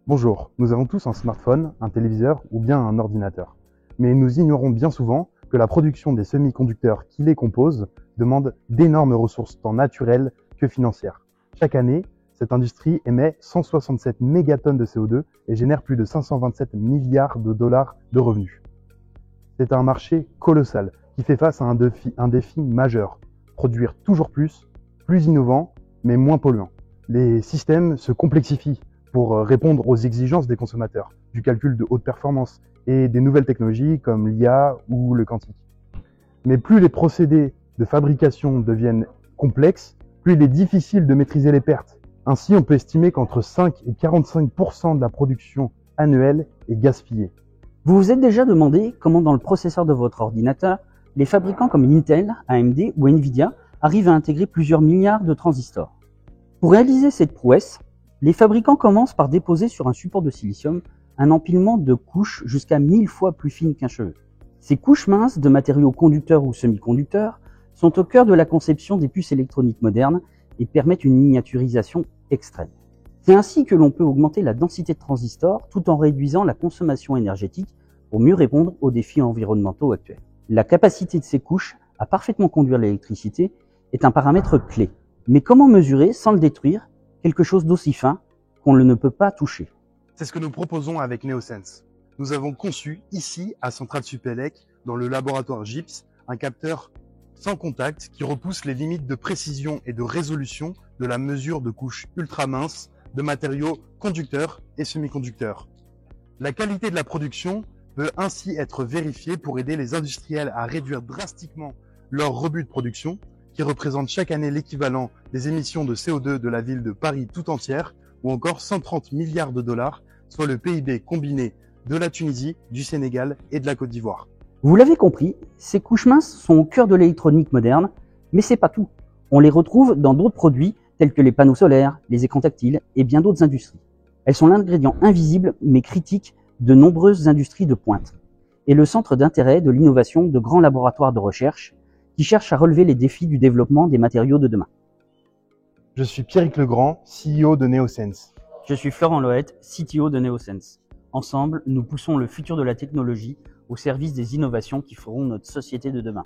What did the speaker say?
Bonjour, nous avons tous un smartphone, un téléviseur ou bien un ordinateur. Mais nous ignorons bien souvent que la production des semi-conducteurs qui les composent demande d'énormes ressources tant naturelles que financières. Chaque année, cette industrie émet 167 mégatonnes de CO2 et génère plus de 527 milliards de dollars de revenus. C'est un marché colossal qui fait face à un défi majeur, produire toujours plus innovant, mais moins polluant. Les systèmes se complexifient pour répondre aux exigences des consommateurs, du calcul de haute performance et des nouvelles technologies comme l'IA ou le quantique. Mais plus les procédés de fabrication deviennent complexes, plus il est difficile de maîtriser les pertes. Ainsi, on peut estimer qu'entre 5 et 45% de la production annuelle est gaspillée. Vous vous êtes déjà demandé comment dans le processeur de votre ordinateur, les fabricants comme Intel, AMD ou Nvidia arrivent à intégrer plusieurs milliards de transistors. Pour réaliser cette prouesse, les fabricants commencent par déposer sur un support de silicium un empilement de couches jusqu'à 1000 fois plus fines qu'un cheveu. Ces couches minces de matériaux conducteurs ou semi-conducteurs sont au cœur de la conception des puces électroniques modernes et permettent une miniaturisation extrême. C'est ainsi que l'on peut augmenter la densité de transistors tout en réduisant la consommation énergétique pour mieux répondre aux défis environnementaux actuels. La capacité de ces couches à parfaitement conduire l'électricité est un paramètre clé. Mais comment mesurer, sans le détruire, quelque chose d'aussi fin qu'on ne peut pas toucher? C'est ce que nous proposons avec NeoSense. Nous avons conçu ici, à Centrale Supélec, dans le laboratoire GIPS, un capteur sans contact qui repousse les limites de précision et de résolution de la mesure de couches ultra minces de matériaux conducteurs et semi-conducteurs. La qualité de la production peut ainsi être vérifiée pour aider les industriels à réduire drastiquement leur rebut de production, qui représente chaque année l'équivalent des émissions de CO2 de la ville de Paris tout entière, ou encore 130 milliards de dollars, soit le PIB combiné de la Tunisie, du Sénégal et de la Côte d'Ivoire. Vous l'avez compris, ces couches minces sont au cœur de l'électronique moderne, mais c'est pas tout. On les retrouve dans d'autres produits tels que les panneaux solaires, les écrans tactiles et bien d'autres industries. Elles sont l'ingrédient invisible mais critique de nombreuses industries de pointe et le centre d'intérêt de l'innovation de grands laboratoires de recherche qui cherchent à relever les défis du développement des matériaux de demain. Je suis Pierrick Legrand, CEO de NeoSense. Je suis Florent Loët, CTO de NeoSense. Ensemble, nous poussons le futur de la technologie au service des innovations qui feront notre société de demain.